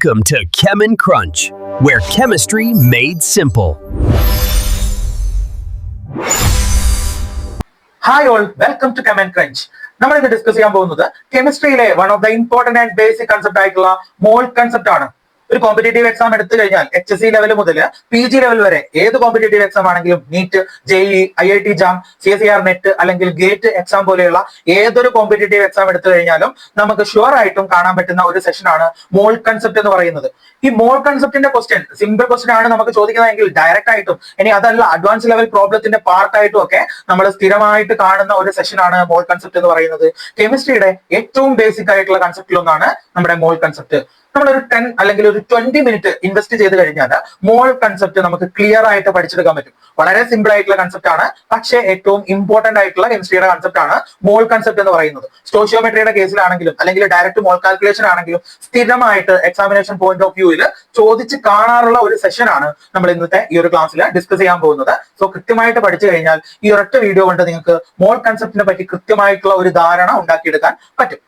Welcome to Chem and Crunch, where chemistry made simple. Hi all, welcome to Chem and Crunch. നമ്മൾ ഇന്ന് discuss ചെയ്യാൻ പോകുന്നത് കെമിസ്ട്രിയിലെ one of the important and basic concept ആയിട്ടുള്ള mole concept ആണ്. ഒരു competitive exam എടുത്തു കഴിഞ്ഞാൽ HSC ലെവൽ മുതൽ PG ലെവൽ വരെ ഏത് കോമ്പറ്റേറ്റീവ് എക്സാം ആണെങ്കിലും NEET, JEE, IIT JAM, CSIR NET അല്ലെങ്കിൽ ഗേറ്റ് എക്സാം പോലെയുള്ള ഏതൊരു കോമ്പറ്റേറ്റീവ് എക്സാം എടുത്തു കഴിഞ്ഞാലും നമുക്ക് ഷുവർ ആയിട്ടും കാണാൻ പറ്റുന്ന ഒരു സെഷനാണ് മോൾ കൺസെപ്റ്റ് എന്ന് പറയുന്നത്. ഈ മോൾ കൺസെപ്റ്റിന്റെ ക്വസ്റ്റ്യൻ സിമ്പിൾ ക്വസ്റ്റ്യൻ ആണ് നമുക്ക് ചോദിക്കുന്നതെങ്കിൽ ഡയറക്റ്റ് ആയിട്ടും, ഇനി അതല്ല അഡ്വാൻസ് ലെവൽ പ്രോബ്ലത്തിന്റെ പാർട്ടായിട്ടും ഒക്കെ നമ്മൾ സ്ഥിരമായിട്ട് കാണുന്ന ഒരു സെഷനാണ് മോൾ കൺസെപ്റ്റ് എന്ന് പറയുന്നത്. കെമിസ്ട്രിയുടെ ഏറ്റവും ബേസിക് ആയിട്ടുള്ള കൺസെപ്റ്റിലൊന്നാണ് നമ്മുടെ മോൾ കൺസെപ്റ്റ്. നമ്മളൊരു 10 അല്ലെങ്കിൽ ഒരു 20 മിനിറ്റ് ഇൻവെസ്റ്റ് ചെയ്ത് കഴിഞ്ഞാൽ മോൾ കൺസെപ്റ്റ് നമുക്ക് ക്ലിയർ ആയിട്ട് പഠിച്ചെടുക്കാൻ പറ്റും. വളരെ സിമ്പിൾ ആയിട്ടുള്ള കൺസെപ്റ്റ് ആണ്, പക്ഷേ ഏറ്റവും ഇമ്പോർട്ടന്റ് ആയിട്ടുള്ള കെമിസ്ട്രിയുടെ കൺസെപ്റ്റ് ആണ് മോൾ കൺസെപ്റ്റ് എന്ന് പറയുന്നത്. സ്റ്റോഷിയോമെട്രിയുടെ കേസിലാണെങ്കിലും അല്ലെങ്കിൽ ഡയറക്റ്റ് മോൾ കാൽക്കുലേഷൻ ആണെങ്കിലും സ്ഥിരമായിട്ട് എക്സാമിനേഷൻ പോയിന്റ് ഓഫ് വ്യൂവിൽ ചോദിച്ച് കാണാറുള്ള ഒരു സെഷനാണ് നമ്മൾ ഇന്നത്തെ ഈ ഒരു ക്ലാസ്സിൽ ഡിസ്കസ് ചെയ്യാൻ പോകുന്നത്. സോ കൃത്യമായിട്ട് പഠിച്ചു കഴിഞ്ഞാൽ ഈ ഒരൊറ്റ വീഡിയോ കൊണ്ട് നിങ്ങൾക്ക് മോൾ കൺസെപ്റ്റിനെ പറ്റി കൃത്യമായിട്ടുള്ള ഒരു ധാരണ ഉണ്ടാക്കിയെടുക്കാൻ പറ്റും.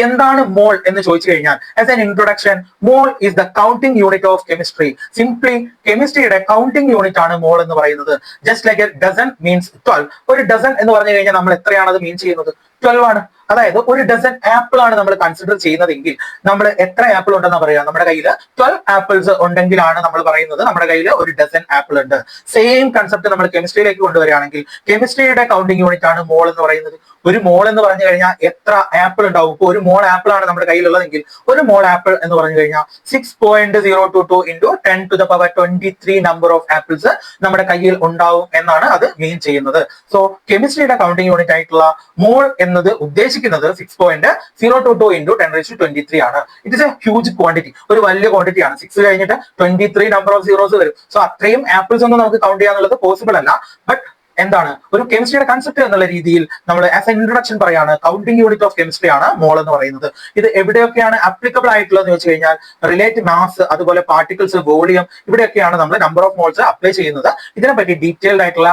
എന്താണ് മോൾ എന്ന് ചോദിച്ചു കഴിഞ്ഞാൽ, as an introduction, mole is the counting unit of chemistry. Simply കെമിസ്ട്രിയുടെ കൗണ്ടിങ് യൂണിറ്റ് ആണ് മോൾ എന്ന് പറയുന്നത്. Just like a dozen means 12. ഒരു ഡസൻ എന്ന് പറഞ്ഞു കഴിഞ്ഞാൽ നമ്മൾ എത്രയാണ് അത് മീൻ ചെയ്യുന്നത്? 12 ആണ്. അതായത് ഒരു ഡസൻ ആപ്പിൾ ആണ് നമ്മൾ കൺസിഡർ ചെയ്യുന്നതെങ്കിൽ നമ്മൾ എത്ര ആപ്പിൾ ഉണ്ടെന്ന് പറയാം? നമ്മുടെ കയ്യിൽ 12 ആപ്പിൾസ് ഉണ്ടെങ്കിലാണ് നമ്മൾ പറയുന്നത് നമ്മുടെ കയ്യിൽ ഒരു ഡസൻ ആപ്പിൾ ഉണ്ട്. സെയിം കൺസെപ്റ്റ് നമ്മൾ കെമിസ്ട്രിയിലേക്ക് കൊണ്ടുവരികയാണെങ്കിൽ കെമിസ്ട്രിയുടെ കൗണ്ടിങ് യൂണിറ്റ് ആണ് മോൾ എന്ന് പറയുന്നത്. ഒരു മോൾ എന്ന് പറഞ്ഞു കഴിഞ്ഞാൽ എത്ര ആപ്പിൾ ഉണ്ടാവും? ഇപ്പൊ ഒരു മോൾ ആപ്പിൾ ആണ് നമ്മുടെ കയ്യിലുള്ളതെങ്കിൽ ഒരു മോൾ ആപ്പിൾ എന്ന് പറഞ്ഞു കഴിഞ്ഞാൽ 6.022 into 10 to the power 23 number of apples നമ്മുടെ കയ്യിൽ ഉണ്ടാവും എന്നാണ് അത് മീൻ ചെയ്യുന്നത്. സോ കെമിസ്ട്രിയുടെ കൗണ്ടിങ് യൂണിറ്റ് ആയിട്ടുള്ള മോൾ എന്നത് ഉദ്ദേശിക്കുന്നത് 6.022 into 10⁻23 ആണ്. It is A huge quantity, ഒരു വലിയ ക്വാണ്ടിറ്റി ആണ്. 6 കഴിഞ്ഞിട്ട് 23 നമ്പർ ഓഫ് സീറോസ് വരും. സോ അത്രയും ആപ്പിൾസ് ഒന്നും നമുക്ക് കൗണ്ട് ചെയ്യാന്നുള്ളത് പോസിബിൾ അല്ല. ബട്ട് എന്താണ് ഒരു കെമിസ്ട്രിയുടെ കൺസെപ്റ്റ് എന്നുള്ള രീതിയിൽ നമ്മൾ ആസ് എ ഇൻട്രൊഡക്ഷൻ പറയാണ് കൗണ്ടിങ് യൂണിറ്റ് ഓഫ് കെമിസ്ട്രി ആണ് മോൾ എന്ന് പറയുന്നത്. ഇത് എവിടെയൊക്കെയാണ് ആപ്ലിക്കബിൾ ആയിട്ടുള്ളത് എന്ന് വെച്ച് കഴിഞ്ഞാൽ റിലേറ്റ് മാസ്, അതുപോലെ പാർട്ടിക്കിൾസ്, വോളിയം, ഇവിടെയൊക്കെയാണ് നമ്മൾ നമ്പർ ഓഫ് മോൾസ് അപ്ലൈ ചെയ്യുന്നത്. ഇതിനെപ്പറ്റി ഡീറ്റെയിൽഡ് ആയിട്ടുള്ള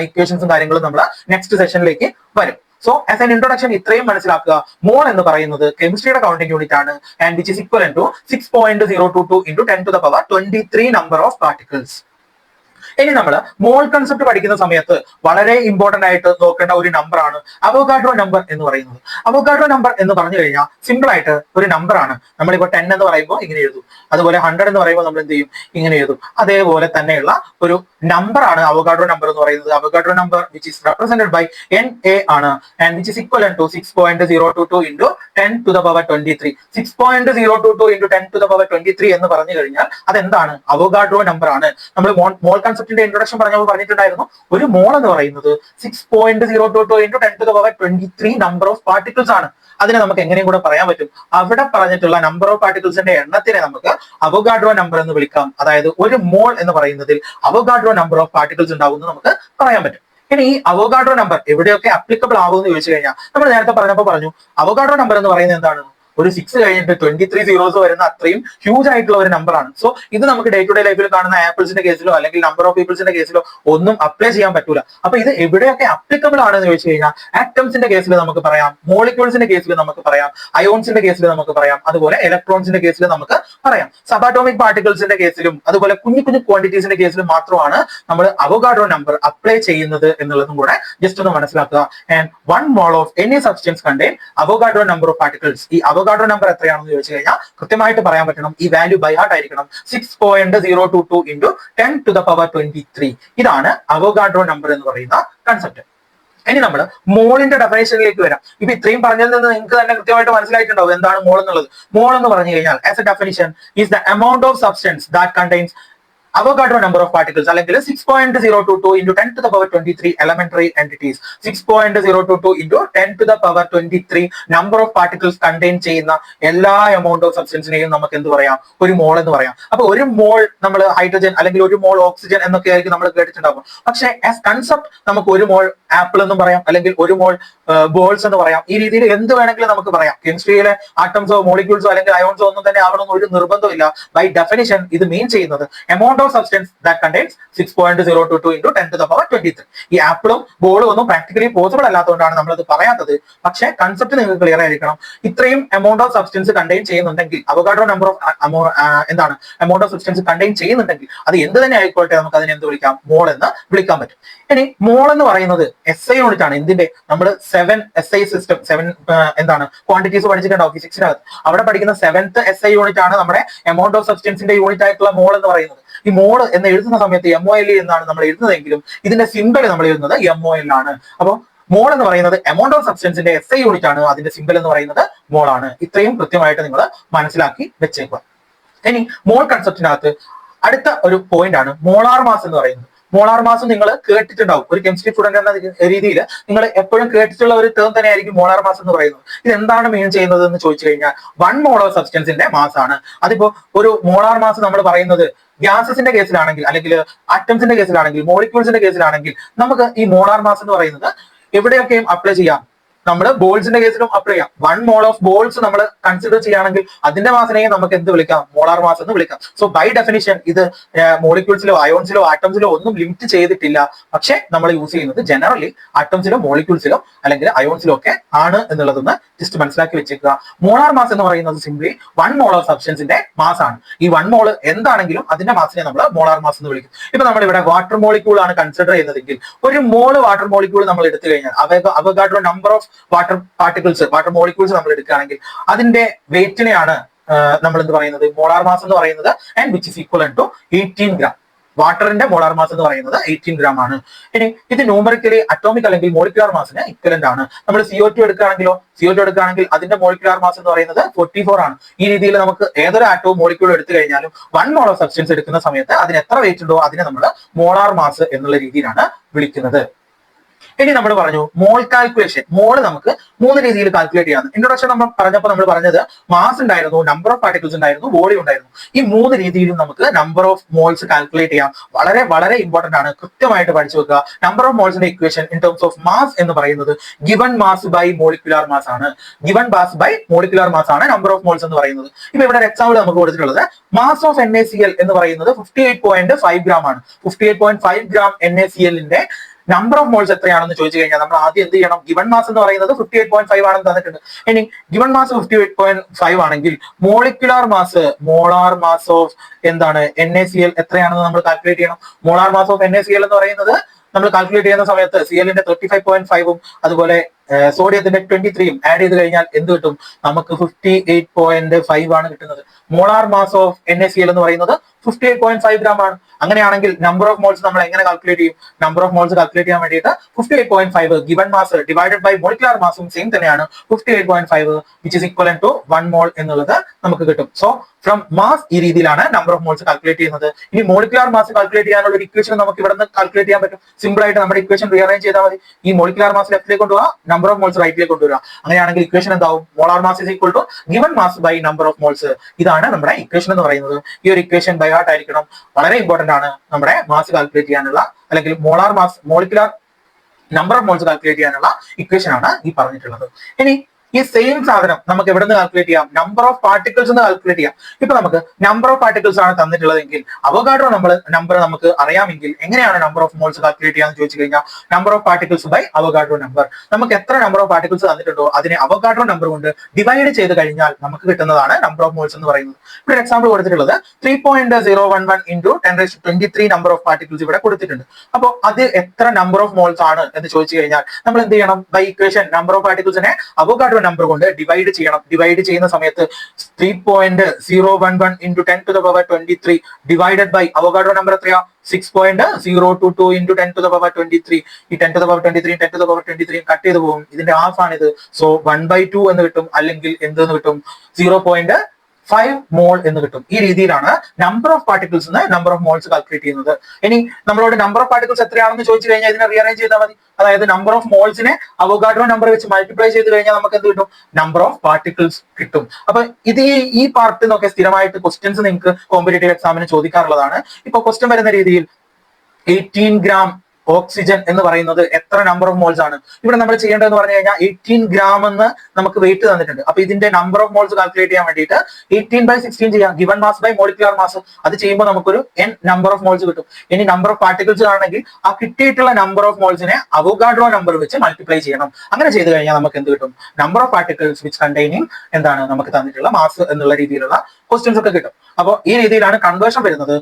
ഇക്വേഷൻസും കാര്യങ്ങളും നമ്മൾ നെക്സ്റ്റ് സെഷനിലേക്ക് വരും. സോ ആസ് എൻ ഇൻട്രൊഡക്ഷൻ ഇത്രയും മനസ്സിലാക്കുക. മോൾ എന്ന് പറയുന്നത് കെമിസ്ട്രിയുടെ കൗണ്ടിങ് യൂണിറ്റ് ആണ് and which is equal to 6.022 into 10 to the power 23 number of particles. ഇനി നമ്മൾ മോൾ കൺസെപ്റ്റ് പഠിക്കുന്ന സമയത്ത് വളരെ ഇമ്പോർട്ടന്റ് ആയിട്ട് നോക്കേണ്ട ഒരു നമ്പറാണ് അവോഗാഡ്രോ നമ്പർ എന്ന് പറയുന്നത്. അവോഗാഡ്രോ നമ്പർ എന്ന് പറഞ്ഞു കഴിഞ്ഞാൽ സിമ്പിൾ ആയിട്ട് ഒരു നമ്പർ ആണ്. നമ്മളിപ്പോ 10 എന്ന് പറയുമ്പോൾ ഇങ്ങനെ എഴുതും, അതുപോലെ 100 എന്ന് പറയുമ്പോൾ നമ്മൾ എന്ത് ചെയ്യും? ഇങ്ങനെ എഴുതും. അതേപോലെ തന്നെയുള്ള ഒരു നമ്പർ ആണ് അവോഗാഡ്രോ നമ്പർ എന്ന് പറയുന്നത്. Avogadro number which is represented by NA ആണ് and which is equal to 6.022 into 10 to the power 23. 6.022 into 10 to the power 23 എന്ന് പറഞ്ഞു കഴിഞ്ഞാൽ അതെന്താണ്? അവോഗാഡ്രോ നമ്പർ ആണ്. നമ്മൾ മോൾ കൺസെപ്റ്റിന്റെ ഇൻട്രൊഡക്ഷൻ പറഞ്ഞപ്പോൾ പറഞ്ഞിട്ടുണ്ടായിരുന്നു ഒരു മോൾ എന്ന് പറയുന്നത് 6.022 into 10 to the power 23 number of particles ആണ്. അതിനെ നമുക്ക് എങ്ങനെയും കൂടെ പറയാൻ പറ്റും, അവിടെ പറഞ്ഞിട്ടുള്ള നമ്പർ ഓഫ് പാർട്ടിക്കിൾസിന്റെ എണ്ണത്തിനെ നമുക്ക് അവോഗാഡ്രോ നമ്പർ എന്ന് വിളിക്കാം. അതായത് ഒരു മോൾ എന്ന് പറയുന്നതിൽ അവോഗാഡ്രോ നമ്പർ ഓഫ് പാർട്ടിക്കിൾസ് ഉണ്ടാവുമെന്ന് നമുക്ക് പറയാൻ പറ്റും. ഇനി ഈ അവോഗാഡ്രോ നമ്പർ എവിടെയൊക്കെ ആപ്ലിക്കബിൾ ആകുമെന്ന് ചോദിച്ചു കഴിഞ്ഞാൽ നമ്മൾ നേരത്തെ പറഞ്ഞപ്പോൾ പറഞ്ഞു അവോഗാഡ്രോ നമ്പർ എന്ന് പറയുന്നത് എന്താണ്? ഒരു 6 കഴിഞ്ഞിട്ട് 23 സീറോസ് വരുന്ന അത്രയും ഹ്യൂജ് ആയിട്ടുള്ള ഒരു നമ്പർ ആണ്. സോ ഇത് നമുക്ക് ഡേ ടു ഡേ ലൈഫിൽ കാണുന്ന ആപ്പിൾസിന്റെ കേസിലോ അല്ലെങ്കിൽ നമ്പർ ഓഫ് പീപ്പിൾസിന്റെ കേസിലോ ഒന്നും അപ്ലൈ ചെയ്യാൻ പറ്റൂല. അപ്പൊ ഇത് എവിടെയൊക്കെ ആപ്ലിക്കബിൾ ആണെന്ന് ചോദിച്ചു കഴിഞ്ഞാൽ ആറ്റംസിന്റെ കേസിൽ നമുക്ക് പറയാം, മോളിക്യൂൾസിന്റെ കേസിൽ നമുക്ക് പറയാം, അയോൺസിന്റെ കേസിൽ നമുക്ക് പറയാം, അതുപോലെ ഇലക്ട്രോൺസിന്റെ കേസിൽ നമുക്ക് പറയാം. സബാറ്റോമിക് പാർട്ടിക്കിൾസിന്റെ കേസിലും അതുപോലെ കുഞ്ഞു കുഞ്ഞു ക്വാണ്ടിറ്റീസിന്റെ കേസിലും മാത്രമാണ് നമ്മൾ അവോഗാഡ്രോ നമ്പർ അപ്ലൈ ചെയ്യുന്നത് എന്നുള്ളതും കൂടെ ജസ്റ്റ് ഒന്ന് മനസ്സിലാക്കുക. And 1 mole of any substance contain Avogadro number of particles. ഈ അവോഗാഡ്രോ നമ്പർ എത്രയാണെന്ന് ചോദിച്ചു കഴിഞ്ഞാൽ കൃത്യമായിട്ട് പറയാൻ പറ്റണം. ഈ വാല്യൂ ബൈ ഹാർട്ട് ആയിരിക്കണം. 6.022 into 10 to the power 23. ഇതാണ് അവോഗാഡ്രോ നമ്പർ എന്ന് പറയുന്ന കൺസെപ്റ്റ്. ഇനി നമ്മൾ മോളിന്റെ ഡെഫിനേഷനിലേക്ക് വരാം. ഇപ്പൊ ഇത്രയും പറഞ്ഞതിൽ നിന്ന് നിങ്ങൾക്ക് തന്നെ കൃത്യമായിട്ട് മനസ്സിലായിട്ടുണ്ടാവും എന്താണ് മോൾ എന്നുള്ളത്. മോൾ എന്ന് പറഞ്ഞു കഴിഞ്ഞാൽ as A definition is the amount of substance that contains Avogadro number of particles അല്ലെങ്കിൽ 6.022 into 10 to the power 23 elementary entities. 6.022 into 10 to the power 23 number of particles contain ചെയ്യുന്ന എല്ലാ എമൗണ്ട് ഓഫ് സബ്സ്റ്റൻസിനെയും നമുക്ക് എന്ത് പറയാം? ഒരു മോൾ എന്ന് പറയാം. അപ്പൊ ഒരു മോൾ നമ്മൾ ഹൈഡ്രജൻ അല്ലെങ്കിൽ ഒരു മോൾ ഓക്സിജൻ എന്നൊക്കെ ആയിരിക്കും നമ്മൾ കേട്ടിട്ടുണ്ടാകും. പക്ഷേ ആസ് കൺസെപ്റ്റ് നമുക്ക് ഒരു മോൾ ആപ്പിൾ എന്നും പറയാം, അല്ലെങ്കിൽ ഒരു മോൾ ബോൾസ് എന്ന് പറയാം. ഈ രീതിയിൽ എന്ത് വേണമെങ്കിലും നമുക്ക് പറയാം. കെമിസ്ട്രിയിലെ ആറ്റംസോ മോളിക്യൂൾസോ അല്ലെങ്കിൽ അയോൺസോ ഒന്നും തന്നെ ആവണമെന്ന് ഒരു നിർബന്ധമില്ല. ബൈ ഡെഫിനിഷൻ ഇത് മീൻ ചെയ്യുന്നത് amount of substance that contains 6.022 into 10 to the power 23. ഈ ആപ്പിളും ബോളും ഒന്നും പ്രാക്ടിക്കലി പോസിബിൾ അല്ലാത്തതുകൊണ്ടാണ് നമ്മളത് പറയാത്തത്. പക്ഷേ കൺസെപ്റ്റ് നിങ്ങൾക്ക് ക്ലിയർ ആയിരിക്കണം. ഇത്രയും എമൗണ്ട് ഓഫ് സബ്സ്റ്റൻസ് കണ്ടെയ്ൻ ചെയ്യുന്നുണ്ടെങ്കിൽ, അവഗാഡ്രോ നമ്പർ ഓഫ് എന്താണ് എമൗണ്ട് ഓഫ് സബ്സ്റ്റൻസ് കണ്ടെയ്ൻ ചെയ്യുന്നുണ്ടെങ്കിൽ അത് എന്ത് തന്നെ ആയിക്കോട്ടെ, നമുക്ക് അതിനെ എന്ത് വിളിക്കാം? മോൾ എന്ന് വിളിക്കാൻ പറ്റും. ഇനി മോൾ എന്ന് പറയുന്നത് SI യൂണിറ്റ് ആണ്. എന്തിന്റെ? നമ്മൾ 7 SI സിസ്റ്റം, 7 എന്താണ് ക്വാണ്ടിറ്റീസ് പഠിച്ചിട്ടുണ്ടാവും ഫിസിക്സിനകത്ത്. അവിടെ പഠിക്കുന്ന 7th SI യൂണിറ്റ് ആണ് നമ്മുടെ എമൗണ്ട് ഓഫ് സബ്സ്റ്റൻസിന്റെ യൂണിറ്റ് ആയിട്ടുള്ള മോൾ എന്ന് പറയുന്നത്. ഈ മോൾ എന്ന് എഴുതുന്ന സമയത്ത് MOL എന്നാണ് നമ്മൾ എഴുതുന്നതെങ്കിലും ഇതിന്റെ സിമ്പിൾ നമ്മൾ എഴുതുന്നത് MOL ആണ്. അപ്പോൾ മോൾ എന്ന് പറയുന്നത് എമൗണ്ട് ഓഫ് സബ്സ്റ്റൻസിന്റെ SI യൂണിറ്റ് ആണ്, അതിന്റെ സിമ്പിൾ എന്ന് പറയുന്നത് മോൾ ആണ്. ഇത്രയും കൃത്യമായിട്ട് നിങ്ങൾ മനസ്സിലാക്കി വെച്ചേക്കുക. ഇനി മോൾ കൺസെപ്റ്റിനകത്ത് അടുത്ത ഒരു പോയിന്റ് ആണ് മോളാർ മാസ് എന്ന് പറയുന്നത്. മോളാർ മാസ് നിങ്ങൾ കേട്ടിട്ടുണ്ടാവും. ഒരു കെമിസ്ട്രി സ്റ്റുഡന്റ് എന്ന രീതിയിൽ നിങ്ങൾ എപ്പോഴും കേട്ടിട്ടുള്ള ഒരു ടേം തന്നെയായിരിക്കും മോളാർ മാസ് എന്ന് പറയുന്നത്. ഇത് എന്താണ് മീൻ ചെയ്യുന്നത് എന്ന് ചോദിച്ചു കഴിഞ്ഞാൽ 1 മോൾ ഓഫ് സബ്സ്റ്റൻസിന്റെ മാസ് ആണ്. അതിപ്പോ ഒരു മോളാർ മാസ് നമ്മൾ പറയുന്നത് ഗ്യാസസിന്റെ കേസിലാണെങ്കിൽ, അല്ലെങ്കിൽ ആറ്റംസിന്റെ കേസിലാണെങ്കിൽ, മോളിക്യൂൾസിന്റെ കേസിലാണെങ്കിൽ നമുക്ക് ഈ മോളാർ മാസ് എന്ന് പറയുന്നത് എവിടെയൊക്കെയും അപ്ലൈ ചെയ്യാം. നമ്മൾ ബോൾസിന്റെ കേസിലും അപ്ലൈ ചെയ്യാം. 1 മോൾ ഓഫ് ബോൾസ് നമ്മൾ കൺസിഡർ ചെയ്യുകയാണെങ്കിൽ അതിന്റെ മാസിനെയും നമുക്ക് എന്ത് വിളിക്കാം? മോളാർ മാസ് എന്ന് വിളിക്കാം. സോ ബൈ ഡെഫിനിഷൻ ഇത് മോളിക്യൂൾസിലോ അയോൺസിലോ ആറ്റംസിലോ ഒന്നും ലിമിറ്റ് ചെയ്തിട്ടില്ല. പക്ഷെ നമ്മൾ യൂസ് ചെയ്യുന്നത് ജനറലി ആറ്റംസിലോ മോളിക്യൂൾസിലോ അല്ലെങ്കിൽ അയോൺസിലോ ഒക്കെ ആണ് എന്നുള്ളതൊന്ന് ജസ്റ്റ് മനസ്സിലാക്കി വെച്ചേക്കുക. മോളാർ മാസ് എന്ന് പറയുന്നത് സിംപ്ലി 1 മോൾ ഓഫ് സബ്സ്റ്റൻസിന്റെ മാസ് ആണ്. ഈ 1 മോൾ എന്താണെങ്കിലും അതിന്റെ മാസിനെ നമ്മൾ മോളാർ മാസ് എന്ന് വിളിക്കും. ഇപ്പൊ നമ്മൾ ഇവിടെ വാട്ടർ മോളിക്യൂൾ ആണ് കൺസിഡർ ചെയ്യുന്നതെങ്കിൽ ഒരു മോള് വാട്ടർ മോളിക്യൂൾ നമ്മൾ എടുത്തു കഴിഞ്ഞാൽ Avogadro number of water particles, water molecules നമ്മൾ എടുക്കുകയാണെങ്കിൽ അതിന്റെ വെയിറ്റിനെയാണ് നമ്മൾ എന്ത് പറയുന്നത്? മോളാർ മാസ് എന്ന് പറയുന്നത്. And which is equal to 18 gram. വാട്ടറിന്റെ മോളാർ മാസ് എന്ന് പറയുന്നത് 18 ഗ്രാം ആണ്. ഇനി ഇത് ന്യൂമറിക്കലി അറ്റോമിക് അല്ലെങ്കിൽ മോളിക്കുലാർ മാസിന് ഇക്വലന്റ് ആണ്. നമ്മൾ CO2 എടുക്കുകയാണെങ്കിലോ, CO2 എടുക്കുകയാണെങ്കിൽ അതിന്റെ മോളിക്കുലാർ മാസ് എന്ന് പറയുന്നത് 44 ആണ്. ഈ രീതിയിൽ നമുക്ക് ഏതൊരു ആറ്റവും മോളിക്യൂൾ എടുത്തു കഴിഞ്ഞാലും 1 മോൾ ഓഫ് സബ്സ്റ്റൻസ് എടുക്കുന്ന സമയത്ത് അതിന് എത്ര വെയിറ്റ് ഉണ്ടോ അതിനെ നമ്മൾ മോളാർ മാസ് എന്നുള്ള രീതിയിലാണ് വിളിക്കുന്നത്. ഇനി നമ്മൾ പറഞ്ഞു മോൾ കാൽക്കുലേഷൻ. മോള് നമുക്ക് 3 രീതിയിൽ കാൽക്കുലേറ്റ് ചെയ്യാം. ഇൻട്രൊഡക്ഷൻ നമ്മൾ പറഞ്ഞപ്പോൾ നമ്മൾ പറഞ്ഞത് മാസ് ഉണ്ടായിരുന്നു, നമ്പർ ഓഫ് പാർട്ടിക്കിൾസ് ഉണ്ടായിരുന്നു, വോളിയം ഉണ്ടായിരുന്നു. ഈ 3 രീതിയിലും നമുക്ക് നമ്പർ ഓഫ് മോൾസ് കാൽക്കുലേറ്റ് ചെയ്യാം. വളരെ വളരെ ഇമ്പോർട്ടന്റ് ആണ്, കൃത്യമായിട്ട് പഠിച്ചു വെക്കുക. നമ്പർ ഓഫ് മോൾസിന്റെ equation in terms of mass എന്ന് പറയുന്നത് given mass by molecular mass ആണ്. Given mass by molecular mass ആണ് നമ്പർ ഓഫ് മോൾസ് എന്ന് പറയുന്നത്. ഇപ്പൊ ഇവിടെ ഒരു എക്സാമ്പിൾ നമുക്ക് കൊടുത്തിട്ടുള്ളത് മാസ് ഓഫ് NaCl എന്ന് പറയുന്നത് 58.5 ഗ്രാം ആണ്. 58.5 ഗ്രാം NaClന്റെ നമ്പർ ഓഫ് മോൾസ് എത്രയാണെന്ന് ചോദിച്ചു കഴിഞ്ഞാൽ നമ്മൾ ആദ്യം എന്ത് ചെയ്യണം? ഗിവൺ മാസ് എന്ന് പറയുന്നത് 58.5 ആണെന്ന് തന്നിട്ടുണ്ട്. ഇനി ഗിവൺ മാസ് 58.5 ആണെങ്കിൽ molecular mass, molar mass of എന്താണ് NaCl എത്രയാണെന്ന് നമ്മൾ കാൽക്കുലേറ്റ് ചെയ്യണം. മോളാർ മാസ് ഓഫ് NaCl എന്ന് പറയുന്നത് നമ്മൾ കാൽക്കുലേറ്റ് ചെയ്യുന്ന സമയത്ത് CLന്റെ 35.5ഉം അതുപോലെ സോഡിയത്തിന്റെ 23യും ആഡ് ചെയ്ത് കഴിഞ്ഞാൽ എന്ത് കിട്ടും? നമുക്ക് 58.5 ആണ് കിട്ടുന്നത്. മോളാർ മാസ് ഓഫ് NaCl എന്ന് പറയുന്നത് 58.5 ഗ്രാം ആണ്. അങ്ങനെയാണെങ്കിൽ നമ്പർ ഓഫ് മോൾസ് നമ്മൾ എങ്ങനെ കാൽക്കുലേറ്റ് ചെയ്യും? നമ്പർ ഓഫ് മോൾസ് കാൽക്കുലേറ്റ് ചെയ്യാൻ വേണ്ടിയിട്ട് 58.5 given mass divided by molecular മാസും സെയിം തന്നെയാണ്. 58.5 which is equal to 1 mole എന്നുള്ളത് നമുക്ക് കിട്ടും. സോ ഫ്രം മാസ് ഈ രീതിയിലാണ് നമ്പർ ഓഫ് മോൾസ് കാൽക്കുലേറ്റ് ചെയ്യുന്നത്. ഇനി മോളിക്കുലാർ മാസ് കാൽക്കുലേറ്റ് ചെയ്യാനുള്ള ഒരു ഇക്വേഷൻ നമുക്ക് ഇവിടെ നിന്ന് കാൽക്കുലേറ്റ് ചെയ്യാൻ പറ്റും. സിമ്പിൾ ആയിട്ട് നമ്മുടെ ഇക്വേഷൻ റീഅറേഞ്ച് ചെയ്താൽ മതി. ഈ മോളിക്കുലാർ മാസ് ലെഫ്റ്റിലേക്ക് കൊണ്ടുപോകാം, നമ്പർ ഓഫ് മോൾസ് റൈറ്റിലേക്ക് കൊണ്ടുവരിക. അങ്ങനെയാണെങ്കിൽ ഇക്വേഷൻ എന്താവും? Molar mass is equal to given mass by number of moles. ഇതാണ് നമ്മുടെ ഇക്വേഷൻ എന്ന് പറയുന്നത്. ഈ ഒരു ഇക്വേഷൻ ബൈ ഹാർട്ട് ആയിരിക്കണം. വളരെ ഇമ്പോർട്ടന്റ് ആണ് നമ്മുടെ മാസ് കാൽക്കുലേറ്റ് ചെയ്യാനുള്ള, അല്ലെങ്കിൽ molar mass, molecular number of moles calculate ചെയ്യാനുള്ള ഇക്വേഷൻ ആണ് ഈ പറഞ്ഞിട്ടുള്ളത്. ഇനി ഈ സെയിം സാധനം നമുക്ക് എവിടെ നിന്ന് കാൽക്കുലേറ്റ് ചെയ്യാം? നമ്പർ ഓഫ് പാർട്ടിക്കിൾസ് എന്ന് കാൽക്കുലേറ്റ് ചെയ്യാം. ഇപ്പൊ നമുക്ക് നമ്പർ ഓഫ് പാർട്ടിക്കിൾസ് ആണ് തന്നിട്ടുള്ളതെങ്കിൽ അവഗാഡ്രോ നമ്പർ നമുക്ക് അറിയാമെങ്കിൽ എങ്ങനെയാണ് നമ്പർ ഓഫ് മോൾസ് കാൽക്കുലേറ്റ് ചെയ്യാന്ന് ചോദിച്ചു കഴിഞ്ഞാൽ number of particles by Avogadro number. നമുക്ക് എത്ര നമ്പർ ഓഫ് പാർട്ടിക്കിൾസ് തന്നിട്ടുണ്ടോ അതിനെ അവഗാഡ്രോ നമ്പർ കൊണ്ട് ഡിവൈഡ് ചെയ്ത് കഴിഞ്ഞാൽ നമുക്ക് കിട്ടുന്നതാണ് നമ്പർ ഓഫ് മോൾസ് എന്ന് പറയുന്നത്. ഇവിടെ എക്സാമ്പിൾ കൊടുത്തിട്ടുള്ളത് 3.011 into 10⁻23 നമ്പർ ഓഫ് പാർട്ടിക്കിൾസ് ഇവിടെ കൊടുത്തിട്ടുണ്ട്. അപ്പോൾ അത് എത്ര നമ്പർ ഓഫ് മോൾസ് ആണ് എന്ന് ചോദിച്ചു കഴിഞ്ഞാൽ നമ്മൾ എന്ത് ചെയ്യണം? ബൈ ഇക്വേഷൻ നമ്പർ ഓഫ് പാർട്ടിക്കിൾസിനെ അവഗാഡ്രോ നമ്പർ കൊണ്ട് ഡിവൈഡ് ചെയ്യണം. ഡിവൈഡ് ചെയ്യുന്ന സമയത്ത് 3.011 into 10⁻23 divided by Avogadro number എത്രയാ? 6.022 into 10⁻23. ഈ 10⁻23 10⁻23 കട്ട് ചെയ്ത് പോകും. ഇതിന്റെ ഹാഫ് ആണിത്. സോ 1/2 എന്ന് കിട്ടും, അല്ലെങ്കിൽ എന്തെന്ന് കിട്ടും? 0.5 മോൾ എന്ന് കിട്ടും. ഈ രീതിയിലാണ് number of particles number of moles calculate ചെയ്യുന്നത്. ഇനി നമ്മളോട് നമ്പർ ഓഫ് പാർട്ടിക്കിൾസ് എത്രയാണെന്ന് ചോദിച്ചു കഴിഞ്ഞാൽ ഇതിനെ റീഅറേഞ്ച് ചെയ്താൽ മതി. അതായത് നമ്പർ ഓഫ് മോൾസിനെ അവഗാഡ്രോ നമ്പർ വെച്ച് മൾട്ടിപ്ലൈ ചെയ്ത് കഴിഞ്ഞാൽ നമുക്ക് എന്ത് കിട്ടും? നമ്പർ ഓഫ് പാർട്ടിക്കിൾസ് കിട്ടും. അപ്പൊ ഇത് ഈ പാർട്ടിൽ നിന്നൊക്കെ സ്ഥിരമായിട്ട് ക്വസ്റ്റ്യൻസ് നിങ്ങൾക്ക് കോമ്പറ്റേറ്റീവ് എക്സാമിന് ചോദിക്കാറുള്ളതാണ്. ഇപ്പൊ ക്വസ്റ്റ്യൻ വരുന്ന രീതിയിൽ 18 ഗ്രാം ഓക്സിജൻ എന്ന് പറയുന്നത് എത്ര നമ്പർ ഓഫ് മോൾസ് ആണ്? ഇവിടെ നമ്മൾ ചെയ്യേണ്ടതെന്ന് പറഞ്ഞു കഴിഞ്ഞാൽ 18 ഗ്രാം എന്ന് നമുക്ക് വെയിറ്റ് തന്നിട്ടുണ്ട്. അപ്പൊ ഇതിന്റെ നമ്പർ ഓഫ് മോൾസ് കാൽക്കുലേറ്റ് ചെയ്യാൻ വേണ്ടിയിട്ട് 18/16 ചെയ്യാം. Given mass by molecular mass. അത് ചെയ്യുമ്പോൾ നമുക്കൊരു n നമ്പർ ഓഫ് മോൾസ് കിട്ടും. ഇനി നമ്പർ ഓഫ് പാർട്ടിക്കിൾസ് ആണെങ്കിൽ ആ കിട്ടിയിട്ടുള്ള നമ്പർ ഓഫ് മോൾസിനെ അവോഗാഡ്രോ നമ്പർ വെച്ച് മൾട്ടിപ്ലൈ ചെയ്യണം. അങ്ങനെ ചെയ്ത് കഴിഞ്ഞാൽ നമുക്ക് എന്ത് കിട്ടും? Number of particles which containing എന്താണ് നമുക്ക് തന്നിട്ടുള്ള മാസ് എന്നുള്ള രീതിയിലുള്ള ക്വസ്റ്റ്യൻസ് ഒക്കെ കിട്ടും. അപ്പോൾ ഈ രീതിയിലാണ് കൺവേർഷൻ വരുന്നത്.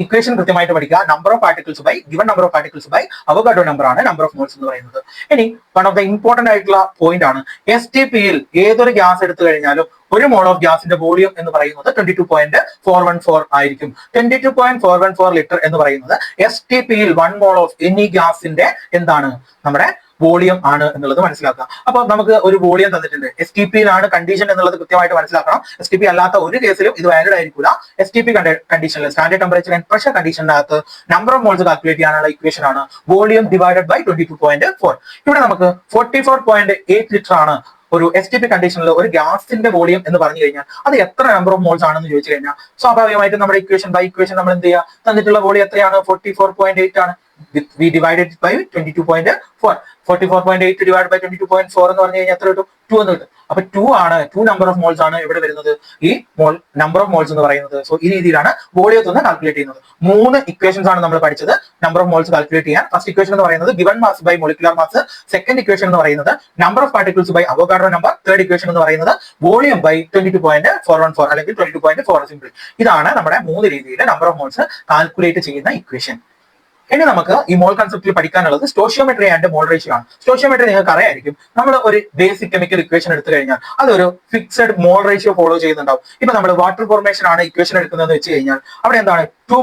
ഇക്വേഷൻ കൃത്യമായിട്ട് പഠിക്കുക. Number of particles by given number of particles by Avogadro number ആണ് നമ്പർ ഓഫ് മോൾസ് എന്ന് പറയുന്നത്. ഇനി വൺ ഓഫ് ദ ഇമ്പോർട്ടന്റ് ആയിട്ടുള്ള പോയിന്റ് ആണ് STPയിൽ ഏതൊരു ഗ്യാസ് എടുത്തു കഴിഞ്ഞാലും ഒരു മോൾ ഓഫ് ഗ്യാസിന്റെ വോളിയം എന്ന് പറയുന്നത് 22.414 ആയിരിക്കും. 22.414 ലിറ്റർ എന്ന് പറയുന്നത് STPയിൽ 1 മോൾ ഓഫ് എനി ഗ്യാസിന്റെ എന്താണ് നമ്മുടെ വോളിയം ആണ് എന്നുള്ളത് മനസ്സിലാക്കുക. അപ്പൊ നമുക്ക് ഒരു വോളിയം തന്നിട്ടുണ്ട്. STPയിലാണ് കണ്ടീഷൻ എന്നുള്ളത് കൃത്യമായിട്ട് മനസ്സിലാക്കണം. STP അല്ലാത്ത ഒരു കേസിലും ഇത് വാലിഡ് ആയിരിക്കില്ല. STP കണ്ടീഷനിൽ സ്റ്റാൻഡേർഡ് ടെമ്പറേച്ചർ ആൻഡ് പ്രഷർ കണ്ടീഷനകത്ത് നമ്പർ ഓഫ് മോൾസ് കാൽക്കുലേറ്റ് ചെയ്യാനുള്ള ഇക്വേഷൻ ആണ് വോളിയം ഡിവൈഡഡ് ബൈ 22.4. ഇവിടെ നമുക്ക് 44.8 ലിറ്റർ ആണ് ഒരു STP കണ്ടീഷനിൽ ഒരു ഗ്യാസിന്റെ വോളിയം എന്ന് പറഞ്ഞു കഴിഞ്ഞാൽ അത് എത്ര നമ്പർ ഓഫ് മോൾസ് ആണെന്ന് ചോദിച്ചു കഴിഞ്ഞാൽ സ്വാഭാവികമായിട്ടും നമ്മുടെ ഇക്വേഷൻ ബൈ ഇക്വേഷൻ നമ്മൾ എന്ത് ചെയ്യുക? തന്നിട്ടുള്ള വോളിയം എത്രയാണ്? 44.8 ആണ്. We divided by 22.4. 44.8 divided by 22.4 എന്ന് പറഞ്ഞു കഴിഞ്ഞാൽ എത്ര കിട്ടും? 2 എന്ന് കിട്ടും. അപ്പൊ 2 ആണ്, 2 നമ്പർ ഓഫ് മോൾസ് ആണ് ഇവിടെ വരുന്നത്, ഈ നമ്പർ ഓഫ് മോൾസ് എന്ന് പറയുന്നത്. സോ ഈ രീതിയിലാണ് വോളിയത്തിൽ നിന്ന് കാൽക്കുലേറ്റ് ചെയ്യുന്നത്. 3 ഇക്വേഷൻസ് ആണ് നമ്മൾ പഠിച്ചത് നമ്പർ ഓഫ് മോൾസ് കാൽക്കുലേറ്റ് ചെയ്യാൻ. ഫസ്റ്റ് ഇക്വേഷൻ എന്ന് പറയുന്നത് given mass by molecular mass. Second equation എന്ന് പറയുന്നത് number of particles by Avogadro number. Third equation എന്ന് പറയുന്നത് വോളിയം ബൈ 22.414 അല്ലെങ്കിൽ 22.4 സിമ്പിൾ. ഇതാണ് നമ്മുടെ 3 രീതിയിൽ നമ്പർ ഓഫ് മോൾസ് കാൽക്കുലേറ്റ് ചെയ്യുന്ന ഇക്വേഷൻ. ഇനി നമുക്ക് ഈ മോൾ കൺസെപ്റ്റിൽ പഠിക്കാനുള്ളത് സ്റ്റോഷിയോമെട്രി ആൻഡ് മോൾ റേഷ്യോ ആണ്. സ്റ്റോഷിയോമെട്രി നിങ്ങൾക്ക് അറിയായിരിക്കും. നമ്മൾ ഒരു ബേസിക് കെമിക്കൽ ഇക്വേഷൻ എടുത്തു കഴിഞ്ഞാൽ അതൊരു ഫിക്സഡ് മോൾ റേഷ്യോ ഫോളോ ചെയ്യുന്നുണ്ടാവും. ഇപ്പൊ നമ്മൾ വാട്ടർ ഫോർമേഷൻ ആണ് ഇക്വേഷൻ എടുക്കുന്നതെന്ന് വെച്ച് കഴിഞ്ഞാൽ അവിടെ എന്താണ് 2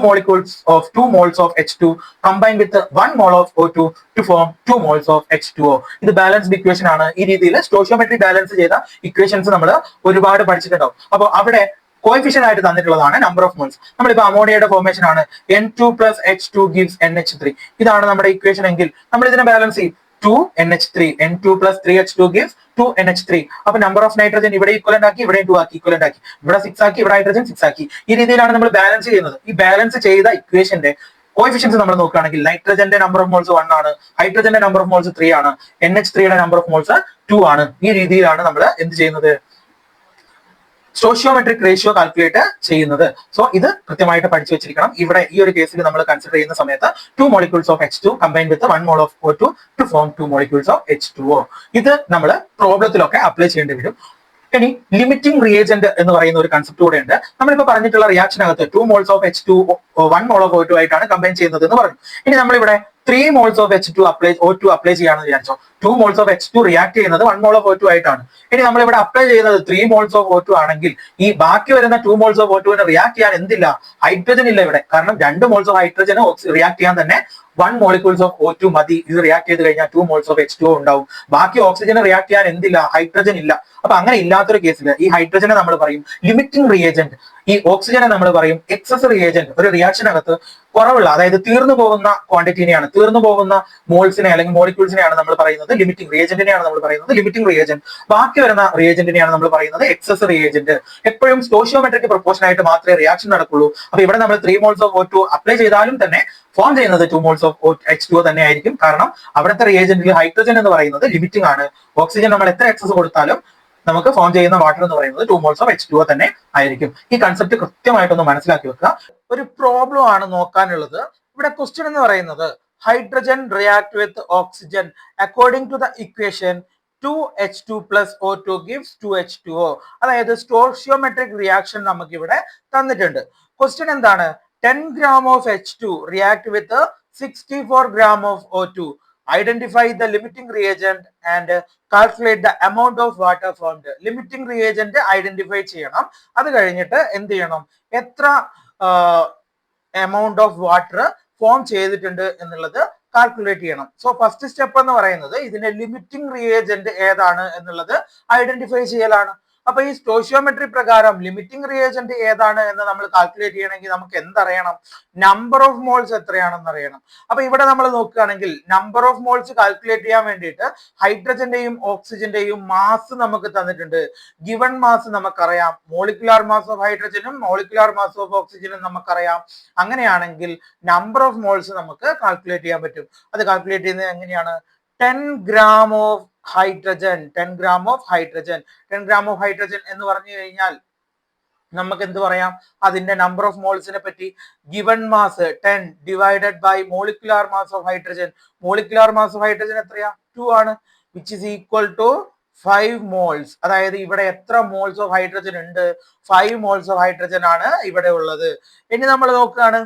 moles of H2 combined with 1 mole of O2 to form 2 moles of H2O. ഇത് ബാലൻസ്ഡ് ഇക്വേഷൻ ആണ്. ഈ രീതിയിൽ സ്റ്റോഷിയോമെട്രി ബാലൻസ് ചെയ്ത ഇക്വേഷൻസ് നമ്മൾ ഒരുപാട് പഠിച്ചിട്ടുണ്ടാവും. അപ്പോൾ അവിടെ കോഎഫിഷ്യന്റ് ആയിട്ട് തന്നിട്ടുള്ളതാണ് നമ്പർ ഓഫ് മോൾസ്. നമ്മളിപ്പോ അമോണിയയുടെ ഫോർമേഷൻ ആണ് N2 plus H2 gives NH3. ഇതാണ് നമ്മുടെ ഇക്വേഷൻ എങ്കിൽ നമ്മൾ ഇതിനെ ബാലൻസ് ചെയ്യും. 2NH3, N2 plus 3H2 gives 2NH3. അപ്പൊ നമ്പർ ഓഫ് നൈട്രജൻ ഇവിടെ ഈക്വലന്റ് ആക്കി, ഇവിടെ 2 ആക്കി, ഈക്വലന്റ് ആക്കി, ഇവിടെ 6 ആക്കി, ഇവിടെ ഹൈഡ്രജൻ 6 ആക്കി. ഈ രീതിയിലാണ് നമ്മൾ ബാലൻസ് ചെയ്യുന്നത്. ഈ ബാലൻസ് ചെയ്ത ഇക്വേഷന്റെ കോഎഫിഷ്യൻസ് നമ്മൾ നോക്കുകയാണെങ്കിൽ നൈട്രജന്റെ നമ്പർ ഓഫ് മോൾസ് 1 ആണ്, ഹൈഡ്രജന്റെ നമ്പർ ഓഫ് മോൾസ് 3 ആണ്, NH3യുടെ നമ്പർ ഓഫ് മോൾസ് 2 ആണ്. ഈ രീതിയിലാണ് നമ്മൾ എന്ത് ചെയ്യുന്നത്? സ്റ്റോഷിയോമെട്രിക് റേഷ്യോ കാൽക്കുലേറ്റ് ചെയ്യുന്നത്. സോ ഇത് കൃത്യമായിട്ട് പഠിച്ചു വെച്ചിരിക്കണം. ഇവിടെ ഈ ഒരു കേസിൽ നമ്മൾ കൺസിഡർ ചെയ്യുന്ന സമയത്ത് 2 molecules of H2 combined with 1 mole of O2 to form 2 molecules of H2O. ഇത് നമ്മൾ പ്രോബ്ലത്തിലൊക്കെ അപ്ലൈ ചെയ്യേണ്ടി വരും. ഇനി ലിമിറ്റിംഗ് റിയേജന്റ് എന്ന് പറയുന്ന ഒരു കൺസെപ്റ്റ് കൂടെ ഉണ്ട്. നമ്മളിപ്പോ പറഞ്ഞിട്ടുള്ള റിയാക്ഷനകത്ത് 2 moles of H2 1 mole of O2 ആയിട്ടാണ് കമ്പൈൻ ചെയ്യുന്നത് എന്ന് പറഞ്ഞു. ഇനി നമ്മളിവിടെ 3 moles of O2 അപ്ലൈ ചെയ്യാണെന്ന് വിചാരിച്ചോ. 2 moles of H2 റിയാക്ട് ചെയ്യുന്നത് 1 mole of O2 ആയിട്ടാണ്. ഇനി നമ്മളിവിടെ അപ്ലൈ ചെയ്യുന്നത് 3 moles of O2 ആണെങ്കിൽ ഈ ബാക്കി വരുന്ന 2 moles of O2 റിയാക്ട് ചെയ്യാൻ എന്തില്ല? ഹൈഡ്രജൻ ഇല്ല ഇവിടെ. കാരണം 2 moles of ഹൈഡ്രജൻ റിയാക്ട് ചെയ്യാൻ തന്നെ 1 molecules of O2 മതി. ഇത് റിയാക്ട് ചെയ്ത് കഴിഞ്ഞാൽ 2 moles of H2O ഉണ്ടാവും. ബാക്കി ഓക്സിജനെ റിയാക്ട് ചെയ്യാൻ എന്തില്ല? ഹൈഡ്രജൻ ഇല്ല. അപ്പൊ അങ്ങനെ ഇല്ലാത്തൊരു കേസിൽ ഈ ഹൈഡ്രജനെ നമ്മൾ പറയും ലിമിറ്റിംഗ് റിയേജന്റ്, ഈ ഓക്സിജനെ നമ്മൾ പറയും എക്സസ് റിയേജന്റ്. ഒരു റിയാക്ഷനകത്ത് കുറവുള്ള, അതായത് തീർന്നു പോകുന്ന ക്വാണ്ടിറ്റിനെയാണ്, തീർന്നു പോകുന്ന മോൾസിനെ അല്ലെങ്കിൽ മോളിക്യൂൾസിനെയാണ് നമ്മൾ പറയുന്നത് ലിമിറ്റിംഗ് റിയേജന്റിനെയാണ് നമ്മൾ പറയുന്നത് ലിമിറ്റിംഗ് റിയേജന്റ്. ബാക്കി വരുന്ന റിയേജന്റിനെയാണ് നമ്മൾ പറയുന്നത് എക്സസ് റിയേജന്റ്. എപ്പോഴും സ്റ്റോഷിയോമെട്രിക് പ്രൊപ്പോർഷൻ ആയിട്ട് മാത്രമേ റിയാക്ഷൻ നടക്കുള്ളൂ. അപ്പൊ ഇവിടെ നമ്മൾ 3 moles of O2 അപ്ലൈ ചെയ്താലും തന്നെ ഫോം ചെയ്യുന്നത് 2 moles of H2O തന്നെ ആയിരിക്കും. കാരണം അവിടുത്തെ റിയേജന്റിൽ ഹൈഡ്രജൻ എന്ന് പറയുന്നത് ലിമിറ്റിംഗ് ആണ്. ഓക്സിജൻ നമ്മൾ എത്ര എക്സസ് കൊടുത്താലും നമുക്ക് ഫോം ചെയ്യുന്ന വാട്ടർ എന്ന് പറയുന്നത് 2 moles of H2O തന്നെ ആയിരിക്കും. ഈ കൺസെപ്റ്റ് കൃത്യമായിട്ടൊന്ന് മനസ്സിലാക്കി വെക്കുക. ഒരു പ്രോബ്ലം ആണ് നോക്കാനുള്ളത്. ഇവിടെ ക്വസ്റ്റ്യൻ എന്ന് പറയുന്നത് hydrogen react with oxygen according to the equation 2H2 plus O2 gives 2H2O. അതായത് സ്റ്റോഷിയോമെട്രിക് റിയാക്ഷൻ നമുക്ക് ഇവിടെ തന്നിട്ടുണ്ട്. ക്വസ്റ്റ്യൻ എന്താണ്? 10 gram of H2 react with 64 gram of O2. Identify the limiting reagent and calculate the amount of water formed. Limiting reagent identify ചെയ്യണം. അത് കഴിഞ്ഞിട്ട് എന്ത് ചെയ്യണം? എത്ര amount of water ഫോം ചെയ്തിട്ടുണ്ട് എന്നുള്ളത് കാൽക്കുലേറ്റ് ചെയ്യണം. സോ ഫസ്റ്റ് സ്റ്റെപ്പ് എന്ന് പറയുന്നത് ഇതിന്റെ ലിമിറ്റിംഗ് റിയേജന്റ് ഏതാണ് എന്നുള്ളത് ഐഡന്റിഫൈ ചെയ്യലാണ്. അപ്പൊ ഈ സ്റ്റോഷിയോമെട്രി പ്രകാരം ലിമിറ്റിംഗ് റിയേജന്റ് ഏതാണ് എന്ന് നമ്മൾ കാൽക്കുലേറ്റ് ചെയ്യണമെങ്കിൽ നമുക്ക് എന്തറിയണം? നമ്പർ ഓഫ് മോൾസ് എത്രയാണെന്ന് അറിയണം. അപ്പൊ ഇവിടെ നമ്മൾ നോക്കുകയാണെങ്കിൽ നമ്പർ ഓഫ് മോൾസ് കാൽക്കുലേറ്റ് ചെയ്യാൻ വേണ്ടിയിട്ട് ഹൈഡ്രജന്റെയും ഓക്സിജന്റെയും മാസ് നമുക്ക് തന്നിട്ടുണ്ട്. ഗിവൺ മാസ് നമുക്കറിയാം, മോളിക്കുലാർ മാസ് ഓഫ് ഹൈഡ്രജനും മോളിക്കുലാർ മാസ് ഓഫ് ഓക്സിജനും നമുക്കറിയാം. അങ്ങനെയാണെങ്കിൽ നമ്പർ ഓഫ് മോൾസ് നമുക്ക് കാൽക്കുലേറ്റ് ചെയ്യാൻ പറ്റും. അത് കാൽക്കുലേറ്റ് ചെയ്യുന്നത് എങ്ങനെയാണ്? 10 gram of hydrogen, 10 gram of hydrogen, 10 gram of hydrogen എന്ന് പറഞ്ഞു കഴിഞ്ഞാൽ നമുക്ക് എന്ത് പറയാം? അതിന്റെ നമ്പർ ഓഫ് മോൾസിനെ പറ്റി given mass 10 divided by molecular mass of hydrogen. Molecular mass of hydrogen എത്രയാ? 2 ആണ്, which is equal to 5 moles. അതായത് ഇവിടെ എത്ര മോൾസ് ഓഫ് ഹൈഡ്രജൻ ഉണ്ട്? 5 മോൾസ് ഓഫ് ഹൈഡ്രജൻ ആണ് ഇവിടെ ഉള്ളത്. ഇനി നമ്മൾ നോക്കുകയാണ്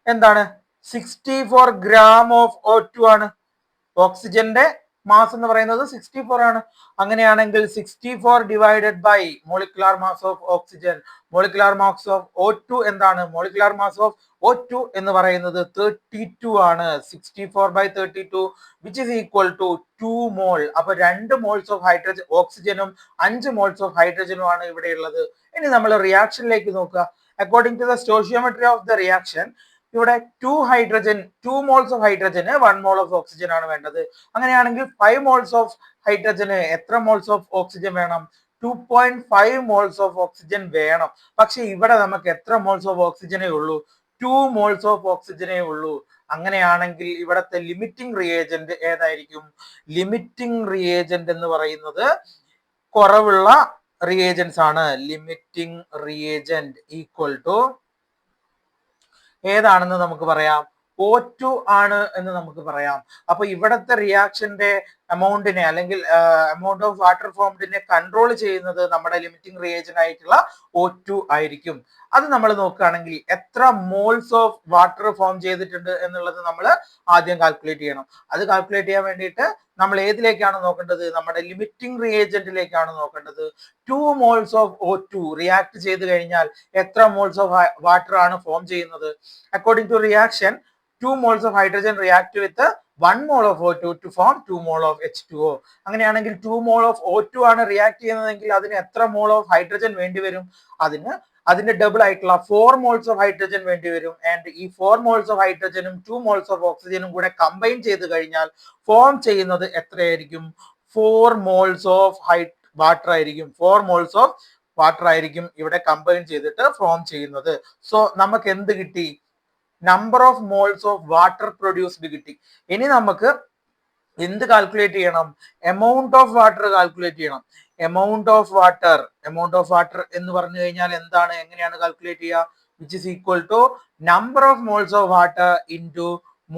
എന്താണ്? 64 gram ഓഫ് O2 ആണ്. ഓക്സിജന്റെ മാസ് എന്ന് പറയുന്നത് 64 ആണ്. അങ്ങനെയാണെങ്കിൽ 64 divided by molecular mass of oxygen. Molecular mass of O2 എന്താണ്? മോളിക്കുലാർ മാസ് ഓഫ് O2 എന്ന് പറയുന്നത് 32 ആണ്. 64 by 32 which is equal to 2 mole. അപ്പൊ 2 മോൾസ് ഓഫ് ഹൈഡ്രജൻ ഓക്സിജനും 5 മോൾസ് ഓഫ് ഹൈഡ്രജനും ആണ് ഇവിടെ ഉള്ളത്. ഇനി നമ്മൾ റിയാക്ഷനിലേക്ക് നോക്കുക. According to the stoichiometry of the reaction, ഇവിടെ 2 മോൾസ് ഓഫ് ഹൈഡ്രജന് 1 മോൾ ഓഫ് ഓക്സിജൻ ആണ് വേണ്ടത്. അങ്ങനെയാണെങ്കിൽ 5 മോൾസ് ഓഫ് ഹൈഡ്രജന് എത്ര മോൾസ് ഓഫ് ഓക്സിജൻ വേണം? 2.5 മോൾസ് ഓഫ് ഓക്സിജൻ വേണം. പക്ഷെ ഇവിടെ നമുക്ക് എത്ര മോൾസ് ഓഫ് ഓക്സിജനേ ഉള്ളൂ? 2 മോൾസ് ഓഫ് ഓക്സിജനേ ഉള്ളൂ. അങ്ങനെയാണെങ്കിൽ ഇവിടത്തെ ലിമിറ്റിംഗ് റിയേജന്റ് ഏതായിരിക്കും? ലിമിറ്റിംഗ് റിയേജന്റ് എന്ന് പറയുന്നത് കുറവുള്ള റിയേജൻസ് ആണ്. ലിമിറ്റിംഗ് റിയേജന്റ് ഈക്വൽ ടു ഏതാണെന്ന് നമുക്ക് പറയാം? O2 ആണ് എന്ന് നമുക്ക് പറയാം. അപ്പൊ ഇവിടത്തെ റിയാക്ഷന്റെ എമൗണ്ടിനെ അല്ലെങ്കിൽ എമൗണ്ട് ഓഫ് വാട്ടർ ഫോംഡിനെ കൺട്രോൾ ചെയ്യുന്നത് നമ്മുടെ ലിമിറ്റിംഗ് റിയേജന്റ് ആയിട്ടുള്ള O2 ആയിരിക്കും. അത് നമ്മൾ നോക്കുകയാണെങ്കിൽ എത്ര മോൾസ് ഓഫ് വാട്ടർ ഫോം ചെയ്തിട്ടുണ്ട് എന്നുള്ളത് നമ്മൾ ആദ്യം കാൽക്കുലേറ്റ് ചെയ്യണം. അത് കാൽക്കുലേറ്റ് ചെയ്യാൻ വേണ്ടിയിട്ട് നമ്മൾ ഏതിലേക്കാണ് നോക്കേണ്ടത്? നമ്മുടെ ലിമിറ്റിംഗ് റിയേജന്റിലേക്കാണ് നോക്കേണ്ടത്. 2 മോൾസ് ഓഫ് O2 റിയാക്ട് ചെയ്ത് കഴിഞ്ഞാൽ എത്ര മോൾസ് ഓഫ് വാട്ടർ ആണ് ഫോം ചെയ്യുന്നത്? According to reaction, 2 moles of hydrogen react with 1 mole of O2 to form 2 mole of H2O. അങ്ങനെയാണെങ്കിൽ 2 mole of O2 ആണ് റിയാക്ട് ചെയ്യുന്നതെങ്കിൽ അതിന് എത്ര മോൾ ഓഫ് ഹൈഡ്രജൻ വേണ്ടി വരും? അതിന്റെ ഡബിൾ ആയിട്ടുള്ള 4 മോൾസ് ഓഫ് ഹൈഡ്രജൻ വേണ്ടി വരും. ആൻഡ് ഈ 4 മോൾസ് ഓഫ് ഹൈഡ്രജനും 2 മോൾസ് ഓഫ് ഓക്സിജനും കൂടെ കമ്പൈൻ ചെയ്ത് കഴിഞ്ഞാൽ ഫോം ചെയ്യുന്നത് എത്രയായിരിക്കും? 4 മോൾസ് ഓഫ് വാട്ടർ ആയിരിക്കും. 4 മോൾസ് ഓഫ് വാട്ടർ ആയിരിക്കും ഇവിടെ കമ്പൈൻ ചെയ്തിട്ട് ഫോം ചെയ്യുന്നത്. സോ നമുക്ക് എന്ത് കിട്ടി? Number of moles of water produced കിട്ടി. ഇനി നമുക്ക് എന്ത് കാൽക്കുലേറ്റ് ചെയ്യണം? എമൗണ്ട് ഓഫ് വാട്ടർ കാൽക്കുലേറ്റ് ചെയ്യണം. എമൗണ്ട് ഓഫ് വാട്ടർ എന്ന് പറഞ്ഞു കഴിഞ്ഞാൽ എന്താണ്? എങ്ങനെയാണ് കാൽക്കുലേറ്റ് ചെയ്യുക? Which is equal to number of moles of water into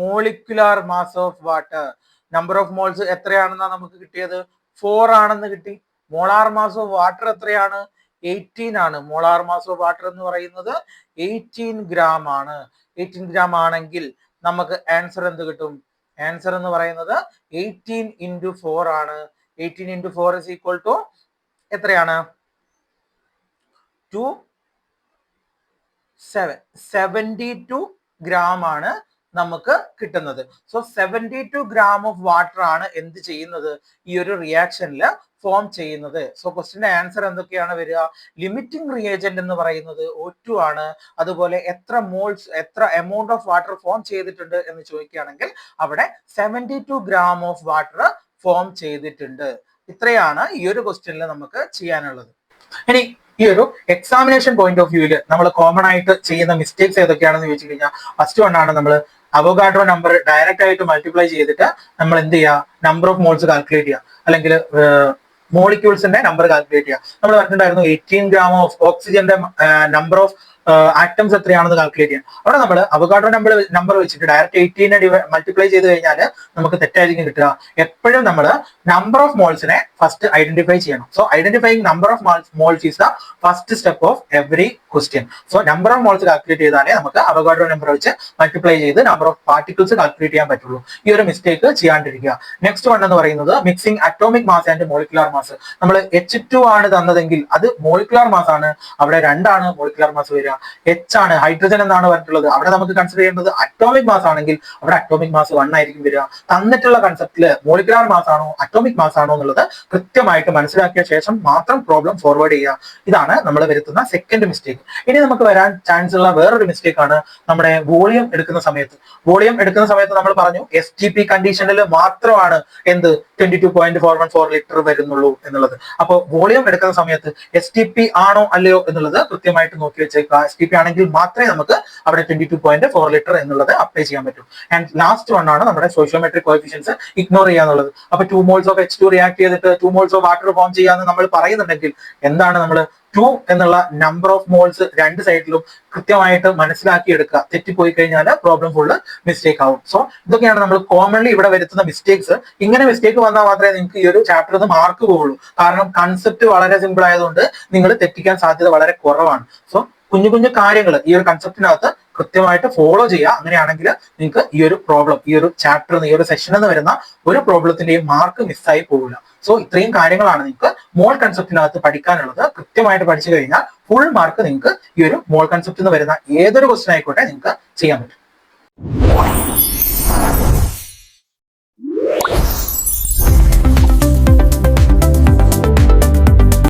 molecular mass of water. Number of moles എത്രയാണെന്നാണ് നമുക്ക് കിട്ടിയത്? 4 ആണെന്ന് കിട്ടി. മോളാർ മാസ് ഓഫ് വാട്ടർ എത്രയാണ്? 18 ആണ്. മോളാർ മാസ് ഓഫ് വാട്ടർ എന്ന് പറയുന്നത് 18 ഗ്രാം ആണ്. 18 ഗ്രാം ആണെങ്കിൽ നമുക്ക് ആൻസർ എന്ത് കിട്ടും? ആൻസർ എന്ന് പറയുന്നത് 18 into 4 ആണ്. 18 into 4 is equal to എത്രയാണ്? 72 ഗ്രാം ആണ് നമുക്ക് കിട്ടുന്നത്. സോ 72 ഗ്രാം ഓഫ് വാട്ടർ ആണ് എന്ത് ചെയ്യുന്നത്? ഈ ഒരു റിയാക്ഷനിൽ ഫോം ചെയ്യുന്നത്. സോ ക്വസ്റ്റിന്റെ ആൻസർ എന്തൊക്കെയാണ് വരിക? ലിമിറ്റിംഗ് റിയേജന്റ് എന്ന് പറയുന്നത് O2 ആണ്. അതുപോലെ എത്ര എമൗണ്ട് ഓഫ് വാട്ടർ ഫോം ചെയ്തിട്ടുണ്ട് എന്ന് ചോദിക്കുകയാണെങ്കിൽ അവിടെ 72 ഗ്രാം ഓഫ് വാട്ടർ ഫോം ചെയ്തിട്ടുണ്ട്. ഇത്രയാണ് ഈ ഒരു ക്വസ്റ്റ്യനിൽ നമുക്ക് ചെയ്യാനുള്ളത്. ഇനി ഈ ഒരു എക്സാമിനേഷൻ പോയിന്റ് ഓഫ് വ്യൂവിൽ നമ്മൾ കോമൺ ആയിട്ട് ചെയ്യുന്ന മിസ്റ്റേക്സ് ഏതൊക്കെയാണെന്ന് ചോദിച്ചു കഴിഞ്ഞാൽ ഫസ്റ്റ് വണ്ണാണ് നമ്മൾ അവോഗാഡ്രോ നമ്പർ ഡയറക്റ്റ് ആയിട്ട് മൾട്ടിപ്ലൈ ചെയ്തിട്ട് നമ്മൾ എന്ത് ചെയ്യുക? നമ്പർ ഓഫ് മോൾസ് കാൽക്കുലേറ്റ് ചെയ്യുക, അല്ലെങ്കിൽ മോളിക്യൂൾസിന്റെ നമ്പർ കാൽക്കുലേറ്റ് ചെയ്യുക. നമ്മൾ പറഞ്ഞിട്ടുണ്ടായിരുന്നു 18 ഗ്രാം ഓഫ് ഓക്സിജന്റെ നമ്പർ ഓഫ് ആറ്റംസ് എത്രയാണെന്ന് കാൽക്കുലേറ്റ് ചെയ്യാം. അവിടെ നമ്മൾ അവോഗാഡ്രോ നമ്പർ വെച്ചിട്ട് ഡയറക്റ്റ് 18 മൾട്ടിപ്ലൈ ചെയ്ത് കഴിഞ്ഞാൽ നമുക്ക് തെറ്റായിരിക്കും കിട്ടുക. എപ്പോഴും നമ്മൾ നമ്പർ ഓഫ് മോൾസിനെ ഫസ്റ്റ് ഐഡന്റിഫൈ ചെയ്യണം. So identifying number of moles is the first step of every question. So number of moles calculate ചെയ്താലേ നമുക്ക് അവോഗാഡ്രോ നമ്പർ വെച്ച് മൾട്ടിപ്ലൈ ചെയ്ത് നമ്പർ ഓഫ് പാർട്ടിക്കിൾസ് കാൽക്കുലേറ്റ് ചെയ്യാൻ പറ്റുള്ളൂ. ഈ ഒരു മിസ്റ്റേക്ക് ചെയ്യാണ്ടിരിക്കുക. നെക്സ്റ്റ് വൺ എന്ന് പറയുന്നത് mixing atomic mass and molecular mass. നമ്മൾ H2 ആണ് തന്നതെങ്കിൽ അത് മോളിക്കുലാർ മാസ് ആണ്. അവിടെ 2 ആണ് മോളിക്കുലാർ മാസ് വരിക. H ആണ് ഹൈഡ്രജൻ എന്നാണ് പറഞ്ഞിട്ടുള്ളത്. അവിടെ നമുക്ക് കൺസിഡർ ചെയ്യേണ്ടത് അറ്റോമിക് മാസ് ആണെങ്കിൽ അവിടെ അറ്റോമിക് മാസ് 1 ആയിരിക്കും വരിക. തന്നിട്ടുള്ള കൺസെപ്റ്റില് മോളിക്കുലാർ മാസ് ആണോ അറ്റോമിക് മാസ് ആണോ എന്നുള്ളത് കൃത്യമായിട്ട് മനസ്സിലാക്കിയ ശേഷം മാത്രം പ്രോബ്ലം ഫോർവേഡ് ചെയ്യുക. ഇതാണ് നമ്മൾ വരുത്തുന്ന സെക്കൻഡ് മിസ്റ്റേക്ക്. ഇനി നമുക്ക് വരാൻ ചാൻസ് ഉള്ള വേറൊരു മിസ്റ്റേക്ക് ആണ് നമ്മുടെ വോളിയം എടുക്കുന്ന സമയത്ത്. വോളിയം എടുക്കുന്ന സമയത്ത് നമ്മൾ പറഞ്ഞു STP കണ്ടീഷനിൽ മാത്രമാണ് എന്ത് 22.414 ലിറ്റർ വരുന്നുള്ളൂ എന്നുള്ളത്. അപ്പോൾ വോളിയം എടുക്കുന്ന സമയത്ത് STP ആണോ അല്ലയോ എന്നുള്ളത് കൃത്യമായിട്ട് നോക്കി വെച്ചേക്കുക. STP ആണെങ്കിൽ മാത്രമേ നമുക്ക് അവിടെ 22.4 ലിറ്റർ എന്നുള്ളത് അപ്ലൈ ചെയ്യാൻ പറ്റൂ. ആൻഡ് ലാസ്റ്റ് വൺ ആണ് നമ്മുടെ സ്റ്റോയിക്യോമെട്രിക് കോഎഫിഷ്യൻസ് ഇഗ്നോർ ചെയ്യാന്നുള്ളത്. അപ്പൊ 2 moles ഓഫ് H2 റിയാക്ട് ചെയ്തിട്ട് 2 moles ഓഫ് വാട്ടർ ഫോം ചെയ്യാന്ന് നമ്മൾ പറയുന്നുണ്ടെങ്കിൽ എന്താണ് നമ്മൾ 2 എന്നുള്ള നമ്പർ ഓഫ് മോൾസ് രണ്ട് സൈഡിലും കൃത്യമായിട്ട് മനസ്സിലാക്കിയെടുക്കുക. തെറ്റിപ്പോയി കഴിഞ്ഞാൽ പ്രോബ്ലം ഫുള്ള് മിസ്റ്റേക്ക് ആവും. സോ ഇതൊക്കെയാണ് നമ്മൾ കോമൺലി ഇവിടെ വരുത്തുന്ന മിസ്റ്റേക്സ്. ഇങ്ങനെ മിസ്റ്റേക്ക് വന്നാൽ മാത്രമേ നിങ്ങൾക്ക് ഈ ഒരു ചാപ്റ്റർ മാർക്ക് പോവുള്ളൂ. കാരണം കൺസെപ്റ്റ് വളരെ സിമ്പിൾ ആയതുകൊണ്ട് നിങ്ങൾ തെറ്റിക്കാൻ സാധ്യത വളരെ കുറവാണ്. സോ കുഞ്ഞു കുഞ്ഞു കാര്യങ്ങൾ ഈ ഒരു കൺസെപ്റ്റിനകത്ത് കൃത്യമായിട്ട് ഫോളോ ചെയ്യുക. അങ്ങനെയാണെങ്കിൽ നിങ്ങൾക്ക് ഈ ഒരു പ്രോബ്ലം, ഈ ഒരു ചാപ്റ്റർ, ഈ ഒരു സെഷനിൽ നിന്ന് വരുന്ന ഒരു പ്രോബ്ലത്തിന്റെയും മാർക്ക് മിസ്സായി പോകില്ല. സോ ഇത്രയും കാര്യങ്ങളാണ് നിങ്ങൾക്ക് മോൾ കൺസെപ്റ്റിനകത്ത് പഠിക്കാനുള്ളത്. കൃത്യമായിട്ട് പഠിച്ചു കഴിഞ്ഞാൽ ഫുൾ മാർക്ക് നിങ്ങൾക്ക് ഈ ഒരു മോൾ കൺസെപ്റ്റിൽ നിന്ന് വരുന്ന ഏതൊരു ക്വസ്റ്റ്യൻ ആയിക്കോട്ടെ നിങ്ങൾക്ക് ചെയ്യാൻ പറ്റും.